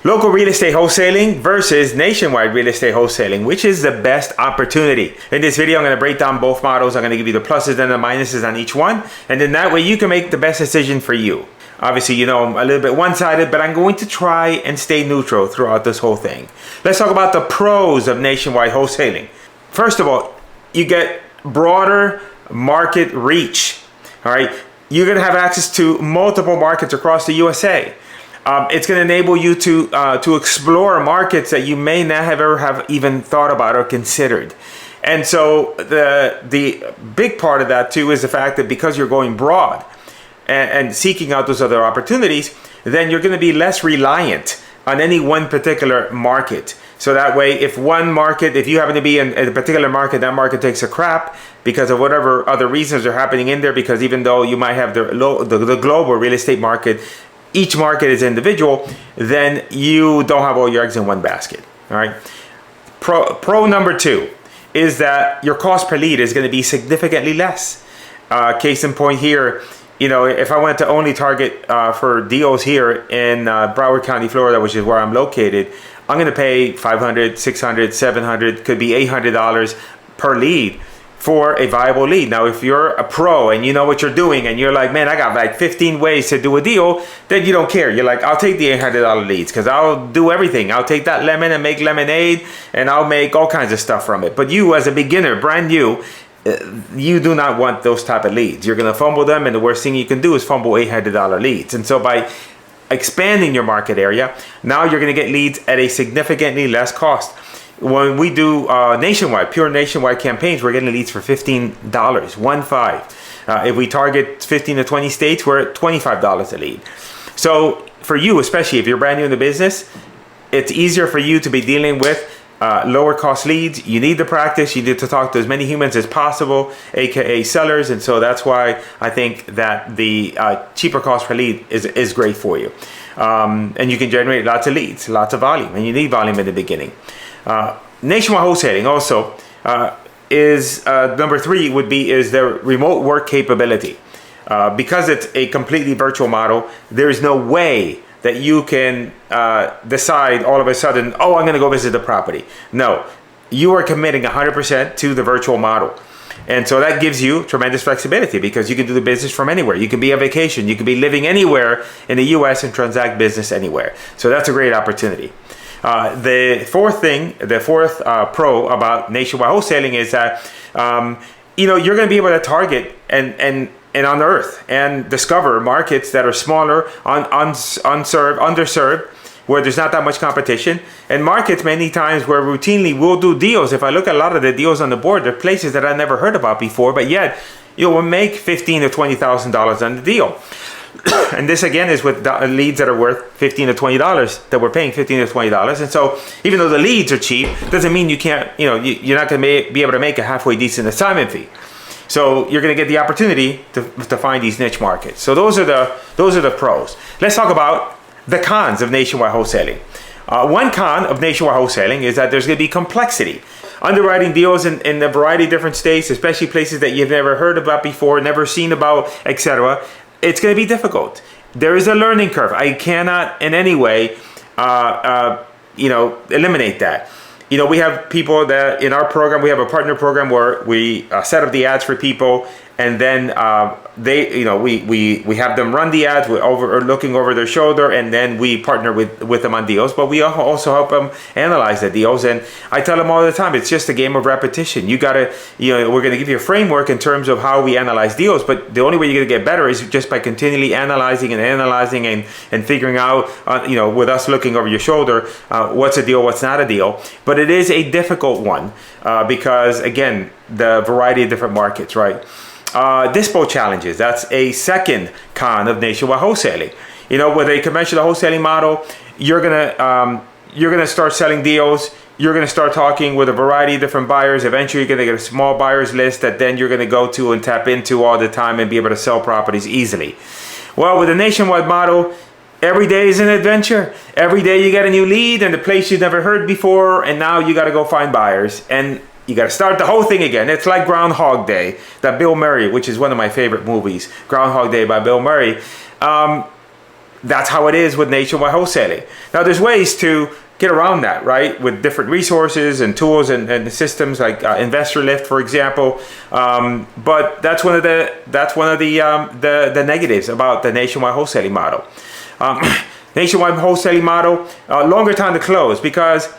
Local real estate wholesaling versus nationwide real estate wholesaling. Which is the best opportunity? In this video, I'm going to break down both models. I'm going to give you the pluses and the minuses on each one. And then that way you can make the best decision for you. Obviously, you know, I'm a little bit one-sided, but I'm going to try and stay neutral throughout this whole thing. Let's talk about the pros of nationwide wholesaling. First of all, you get broader market reach. All right. You're going to have access to multiple markets across the USA. It's going to enable you to explore markets that you may not have even thought about or considered. And so the big part of that too is the fact that because you're going broad and seeking out those other opportunities, then you're going to be less reliant on any one particular market. So that way, if you happen to be in a particular market, that market takes a crap because of whatever other reasons are happening in there, because even though you might have the global real estate market, each market is individual, then you don't have all your eggs in one basket. All right. Pro number 2 is that your cost per lead is going to be significantly less. Case in point here, you know, if I went to only target for deals here in Broward County, Florida, which is where I'm located, I'm going to pay $500, $600, $700, could be $800 per lead for a viable lead. Now, if you're a pro and you know what you're doing and you're like, man, I got like 15 ways to do a deal, then you don't care. You're like, I'll take the $800 leads because I'll do everything. I'll take that lemon and make lemonade and I'll make all kinds of stuff from it. But you as a beginner, brand new, you do not want those type of leads. You're going to fumble them, and the worst thing you can do is fumble $800 leads. And so by expanding your market area, now you're going to get leads at a significantly less cost. When we do pure nationwide campaigns, we're getting leads for $15, 15. If we target 15 to 20 states, we're at $25 a lead. So for you, especially if you're brand new in the business, it's easier for you to be dealing with lower cost leads. You need the practice. You need to talk to as many humans as possible, aka sellers. And so that's why I think that the cheaper cost per lead is great for you. And you can generate lots of leads, lots of volume, and you need volume in the beginning. Nationwide wholesaling also is number 3 is their remote work capability. Because it's a completely virtual model, there is no way that you can decide all of a sudden, oh, I'm going to go visit the property. No, you are committing 100% to the virtual model. And so that gives you tremendous flexibility because you can do the business from anywhere. You can be on vacation. You can be living anywhere in the U.S. and transact business anywhere. So that's a great opportunity. The fourth pro about nationwide wholesaling is that, you're going to be able to target and unearth and discover markets that are smaller, underserved, where there's not that much competition, and markets many times where routinely we'll do deals. If I look at a lot of the deals on the board, they're places that I never heard about before, but yet we'll make $15,000 to $20,000 on the deal. And this again is with leads that are worth $15 to $20, that we're paying $15 to $20. And so even though the leads are cheap, doesn't mean you can't, you're not going to be able to make a halfway decent assignment fee. So you're going to get the opportunity to find these niche markets. So those are the pros. Let's talk about the cons of nationwide wholesaling. One con of nationwide wholesaling is that there's going to be complexity. Underwriting deals in a variety of different states, especially places that you've never heard about before, never seen about, etc. It's going to be difficult. There is a learning curve. I cannot in any way, eliminate that. We have people that in our program, we have a partner program where we set up the ads for people, and then we have them run the ads looking over their shoulder, and then we partner with them on deals. But we also help them analyze the deals. And I tell them all the time, it's just a game of repetition. You gotta, we're gonna give you a framework in terms of how we analyze deals, but the only way you're gonna get better is just by continually analyzing and figuring out, with us looking over your shoulder, what's a deal, what's not a deal. But it is a difficult one because again, the variety of different markets, right? Dispo challenges. That's a second con of nationwide wholesaling. With a conventional wholesaling model, you're gonna start selling deals. You're gonna start talking with a variety of different buyers. Eventually, you're gonna get a small buyers list that then you're gonna go to and tap into all the time and be able to sell properties easily. Well, with a nationwide model, every day is an adventure. Every day you get a new lead and the place you've never heard before, and now you got to go find buyers. And you got to start the whole thing again. It's like Groundhog Day, that Bill Murray, which is one of my favorite movies, Groundhog Day by Bill Murray. that's how it is with nationwide wholesaling. Now, there's ways to get around that, right? With different resources and tools and systems like Investor Lift, for example. But that's one of the negatives about the nationwide wholesaling model. Nationwide wholesaling model, longer time to close because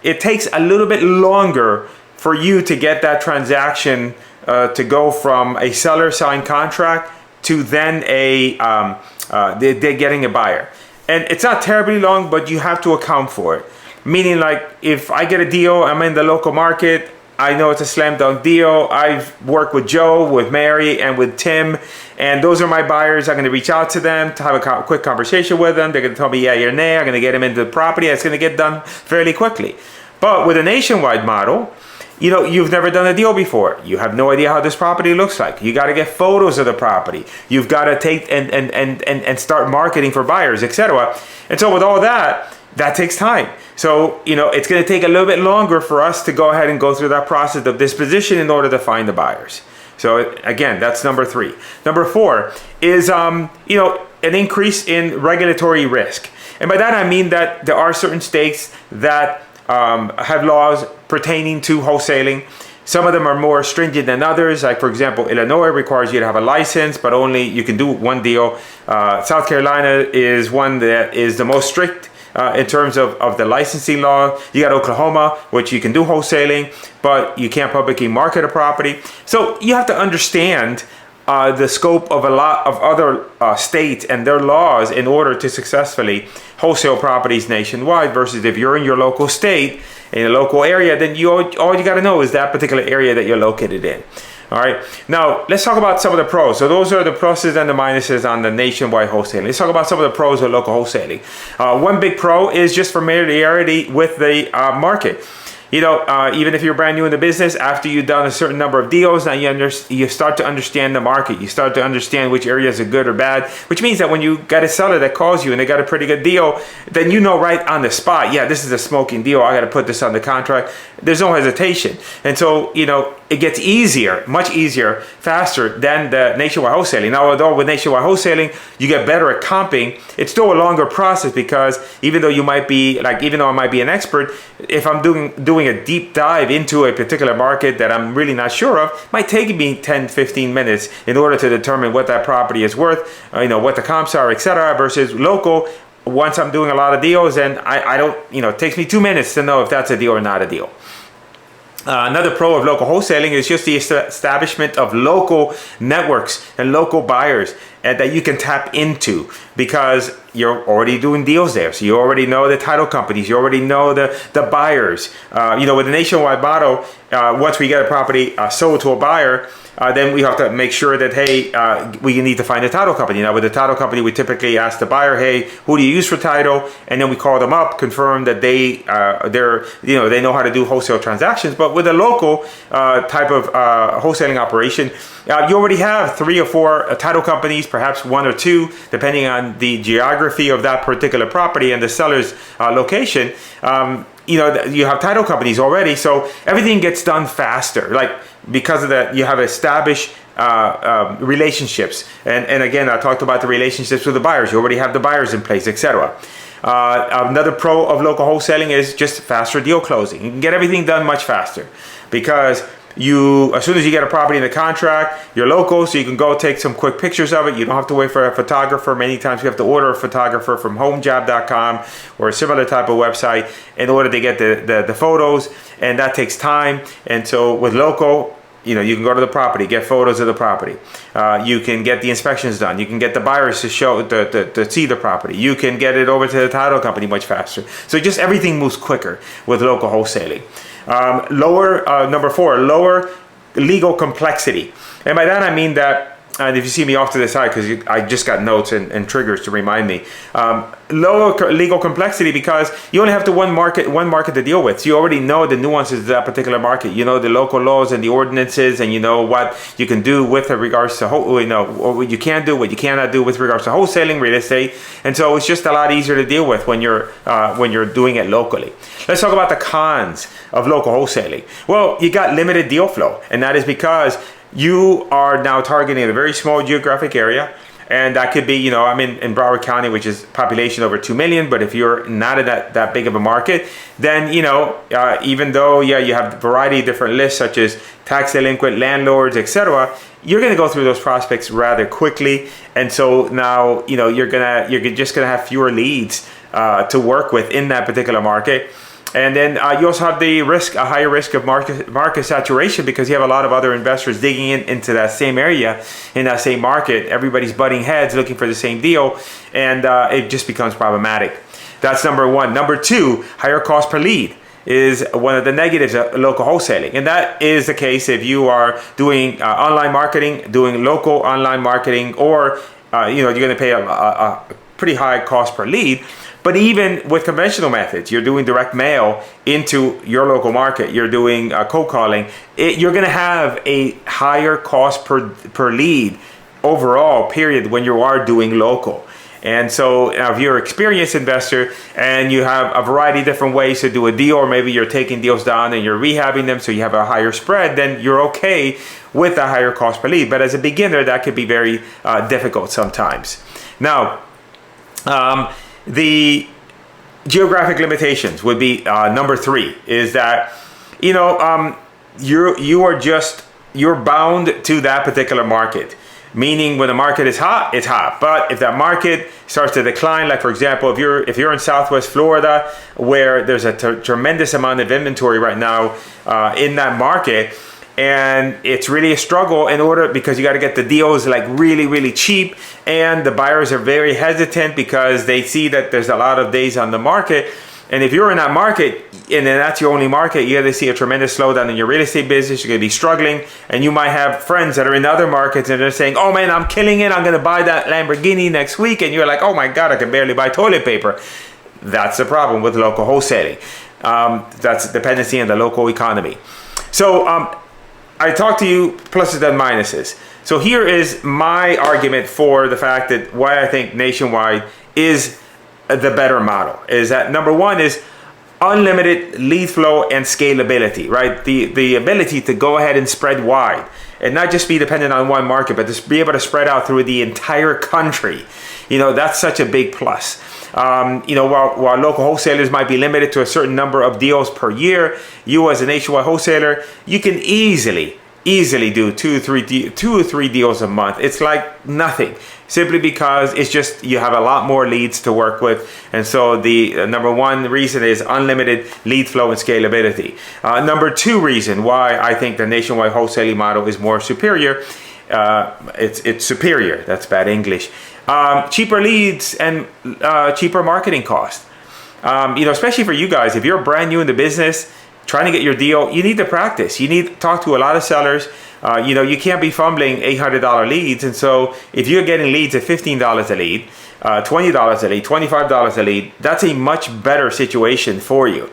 it takes a little bit longer for you to get that transaction to go from a seller signed contract to then they're getting a buyer. And it's not terribly long, but you have to account for it. Meaning, like, if I get a deal, I'm in the local market, I know it's a slam dunk deal. I've worked with Joe, with Mary, and with Tim, and those are my buyers. I'm going to reach out to them to have a quick conversation with them. They're going to tell me yeah or nay. I'm going to get them into the property. It's going to get done fairly quickly. But with a nationwide model, you know, you've never done a deal before. You have no idea how this property looks like. You got to get photos of the property. You've got to take and start marketing for buyers, etc. And so with all that, that takes time. So, you know, it's going to take a little bit longer for us to go ahead and go through that process of disposition in order to find the buyers. So again, that's number 3. Number 4 is, you know, an increase in regulatory risk. And by that, I mean that there are certain states that have laws pertaining to wholesaling. Some of them are more stringent than others. Like, for example, Illinois requires you to have a license, but only you can do one deal. South Carolina is one that is the most strict in terms of the licensing law. You got Oklahoma, which you can do wholesaling, but you can't publicly market a property. So you have to understand the scope of a lot of other states and their laws in order to successfully wholesale properties nationwide, versus if you're in your local state, in a local area, then all you got to know is that particular area that you're located in. All right, now let's talk about some of the pros. So those are the pluses and the minuses on the nationwide wholesaling. Let's talk about some of the pros of local wholesaling. One big pro is just familiarity with the market. You know, even if you're brand new in the business, after you've done a certain number of deals, now you start to understand the market. You start to understand which areas are good or bad, which means that when you got a seller that calls you and they got a pretty good deal, then you know right on the spot, yeah, this is a smoking deal. I got to put this on the contract. There's no hesitation. And so, you know, it gets easier, much easier, faster than the nationwide wholesaling. Now, although with nationwide wholesaling, you get better at comping, it's still a longer process because even though I might be an expert, if I'm doing a deep dive into a particular market that I'm really not sure of, it might take me 10, 15 minutes in order to determine what that property is worth, you know, what the comps are, etc. versus local. Once I'm doing a lot of deals, and I don't, you know, it takes me 2 minutes to know if that's a deal or not a deal. Another pro of local wholesaling is just the establishment of local networks and local buyers that you can tap into because you're already doing deals there. So you already know the title companies, you already know the buyers. You know, with the nationwide model, once we get a property sold to a buyer, then we have to make sure that, hey, we need to find a title company. Now, with the title company, we typically ask the buyer, hey, who do you use for title? And then we call them up, confirm that they know how to do wholesale transactions. But with a local type of wholesaling operation, you already have 3 or 4 title companies, perhaps 1 or 2, depending on the geography of that particular property and the seller's location. You know, you have title companies already, so everything gets done faster. Like, because of that, you have established relationships. And again, I talked about the relationships with the buyers. You already have the buyers in place, etc. Another pro of local wholesaling is just faster deal closing. You can get everything done much faster because as soon as you get a property in the contract, you're local, so you can go take some quick pictures of it. You don't have to wait for a photographer. Many times you have to order a photographer from homejob.com or a similar type of website in order to get the photos, and that takes time. And so with local, you know, you can go to the property, get photos of the property. You can get the inspections done. You can get the buyers to see the property. You can get it over to the title company much faster. So just everything moves quicker with local wholesaling. Number 4, lower legal complexity. And by that I mean that, and if you see me off to the side, because I just got notes and triggers to remind me, lower legal complexity because you only have one market to deal with. So you already know the nuances of that particular market. You know the local laws and the ordinances, and you know what you can do with regards to what you can do, what you cannot do with regards to wholesaling, real estate. And so it's just a lot easier to deal with when you're doing it locally. Let's talk about the cons of local wholesaling. Well, you got limited deal flow, and that is because you are now targeting a very small geographic area. And that could be, you know, I'm in Broward County, which is population over 2 million. But if you're not in that big of a market, then, you know, even though, yeah, you have a variety of different lists, such as tax delinquent, landlords, etc., you're going to go through those prospects rather quickly. And so now, you know, you're just going to have fewer leads to work with in that particular market. And then you also have a higher risk of market saturation, because you have a lot of other investors digging into that same area, in that same market. Everybody's butting heads looking for the same deal, and it just becomes problematic. That's number one. Number two, higher cost per lead is one of the negatives of local wholesaling. And that is the case if you are doing online marketing, doing local online marketing, or you know, you're going to pay a pretty high cost per lead. But even with conventional methods, you're doing direct mail into your local market, you're doing cold calling, you're going to have a higher cost per lead overall, period, when you are doing local. And so if you're an experienced investor and you have a variety of different ways to do a deal, or maybe you're taking deals down and you're rehabbing them so you have a higher spread, then you're okay with a higher cost per lead. But as a beginner, that could be very difficult sometimes. Now, the geographic limitations would be number three, is that, you know, you're bound to that particular market. Meaning, when the market is hot, it's hot. But if that market starts to decline, like for example, if you're in Southwest Florida, where there's a tremendous amount of inventory right now in that market, and it's really a struggle because you got to get the deals like really, really cheap, and the buyers are very hesitant because they see that there's a lot of days on the market. And if you're in that market, and then that's your only market, you're going to see a tremendous slowdown in your real estate business. You're going to be struggling, and you might have friends that are in other markets and they're saying, oh man, I'm killing it, I'm going to buy that Lamborghini next week. And you're like, oh my God, I can barely buy toilet paper. That's the problem with local wholesaling. That's dependency on the local economy. So I talked to you pluses and minuses. So here is my argument for the fact that why I think Nationwide is the better model. Is that number one is unlimited lead flow and scalability, right? The ability to go ahead and spread wide and not just be dependent on one market, but to be able to spread out through the entire country. You know, that's such a big plus. You know, while local wholesalers might be limited to a certain number of deals per year, you as a nationwide wholesaler, you can easily do two or three deals a month. It's like nothing, simply because it's just you have a lot more leads to work with. And so the number one reason is unlimited lead flow and scalability. Number two reason why I think the nationwide wholesaling model is more superior, it's superior, that's bad English, cheaper leads and cheaper marketing costs. You know, especially for you guys, if you're brand new in the business, trying to get your deal, you need to practice. You need to talk to a lot of sellers. You know, you can't be fumbling $800 leads. And so if you're getting leads at $15 a lead, $20 a lead, $25 a lead, that's a much better situation for you.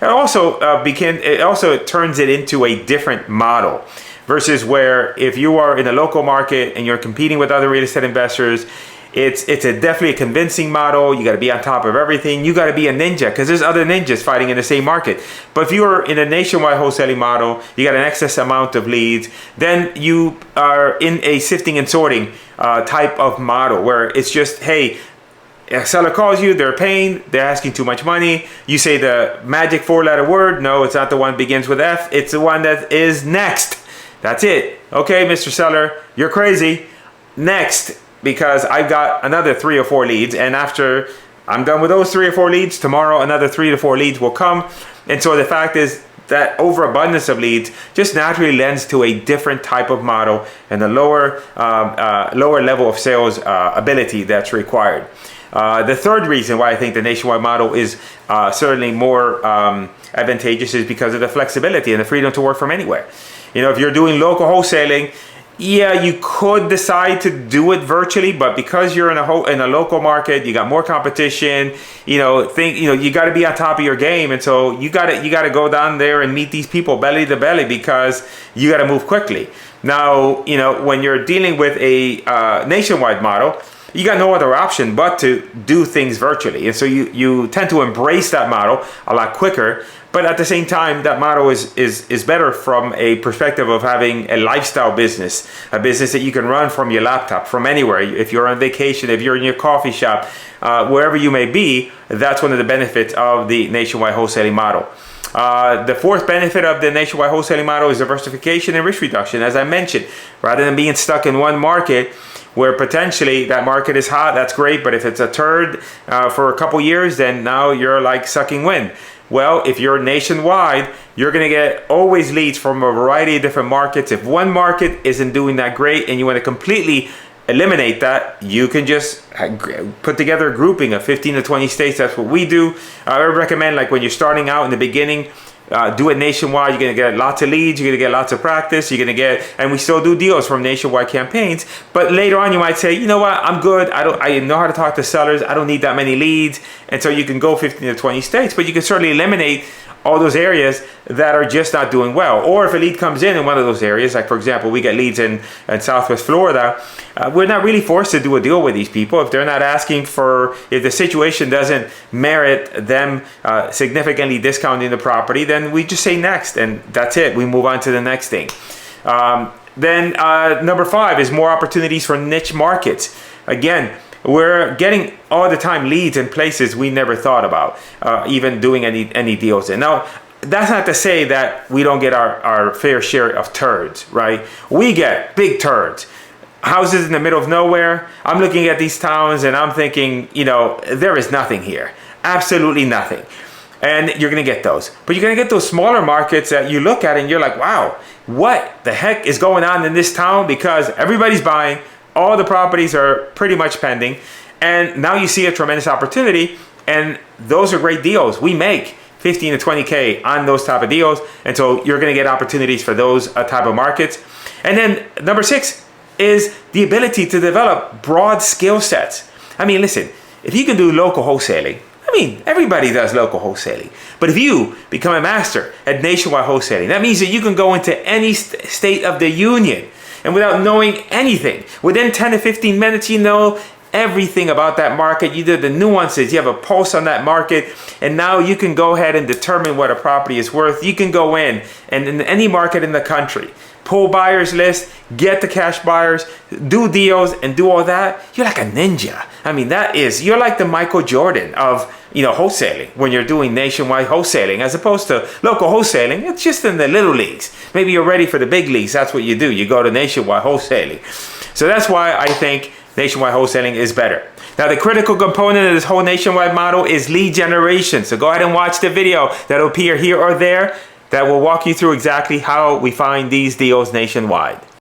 And also, it turns it into a different model versus where if you are in a local market and you're competing with other real estate investors, it's definitely a convincing model. You got to be on top of everything. You got to be a ninja because there's other ninjas fighting in the same market. But if you're in a nationwide wholesaling model, you got an excess amount of leads, then you are in a sifting and sorting type of model where it's just, hey, a seller calls you, they're paying, they're asking too much money. You say the magic 4-letter word. No, it's not the one that begins with F. It's the one that is next. That's it. Okay, Mr. Seller, you're crazy. Next. Because I've got another 3 or 4 leads, and after I'm done with those 3 or 4 leads, tomorrow another 3 to 4 leads will come. And so the fact is that overabundance of leads just naturally lends to a different type of model and a lower level of sales ability that's required. The third reason why I think the nationwide model is certainly more advantageous is because of the flexibility and the freedom to work from anywhere. You know, if you're doing local wholesaling, yeah, you could decide to do it virtually, but because you're in a local market, you got more competition. You know, you got to be on top of your game, and so you got to go down there and meet these people belly to belly because you got to move quickly. Now, you know, when you're dealing with a nationwide model, you got no other option but to do things virtually. And so you tend to embrace that model a lot quicker. But at the same time, that model is better from a perspective of having a lifestyle business, a business that you can run from your laptop, from anywhere. If you're on vacation, if you're in your coffee shop, wherever you may be, that's one of the benefits of the nationwide wholesaling model. The fourth benefit of the nationwide wholesaling model is diversification and risk reduction. As I mentioned, rather than being stuck in one market where potentially that market is hot, that's great. But if it's a turd for a couple years, then now you're like sucking wind. Well, if you're nationwide, you're going to get always leads from a variety of different markets. If one market isn't doing that great and you want to completely eliminate that, you can just put together a grouping of 15 to 20 states. That's what we do. I would recommend, like when you're starting out in the beginning, do it nationwide. You're going to get lots of leads. You're going to get lots of practice. You're going to get, and we still do deals from nationwide campaigns. But later on, you might say, you know what, I'm good. I know how to talk to sellers. I don't need that many leads. And so you can go 15 to 20 states, but you can certainly eliminate all those areas that are just not doing well. Or if a lead comes in one of those areas, like for example, we get leads in Southwest Florida, we're not really forced to do a deal with these people. If they're not asking for, if the situation doesn't merit them significantly discounting the property, then we just say next, and that's it. We move on to the next thing. Then number 5 is more opportunities for niche markets. Again, we're getting all the time leads in places we never thought about, even doing any deals in. Now, that's not to say that we don't get our fair share of turds, right? We get big turds. Houses in the middle of nowhere. I'm looking at these towns and I'm thinking, you know, there is nothing here. Absolutely nothing. And you're going to get those. But you're going to get those smaller markets that you look at and you're like, wow, what the heck is going on in this town? Because everybody's buying. All the properties are pretty much pending. And now you see a tremendous opportunity. And those are great deals. We make 15 to 20K on those type of deals. And so you're going to get opportunities for those type of markets. And then number 6 is the ability to develop broad skill sets. I mean, listen, if you can do local wholesaling, I mean, everybody does local wholesaling. But if you become a master at nationwide wholesaling, that means that you can go into any state of the union. And without knowing anything, within 10 to 15 minutes, you know everything about that market. You did the nuances. You have a pulse on that market. And now you can go ahead and determine what a property is worth. You can go in and in any market in the country, pull buyers list, get the cash buyers, do deals, and do all that. You're like a ninja. I mean, you're like the Michael Jordan of, wholesaling when you're doing nationwide wholesaling, as opposed to local wholesaling. It's just in the little leagues. Maybe you're ready for the big leagues. That's what you do. You go to nationwide wholesaling. So that's why I think nationwide wholesaling is better. Now, the critical component of this whole nationwide model is lead generation. So go ahead and watch the video that'll appear here or there that will walk you through exactly how we find these deals nationwide.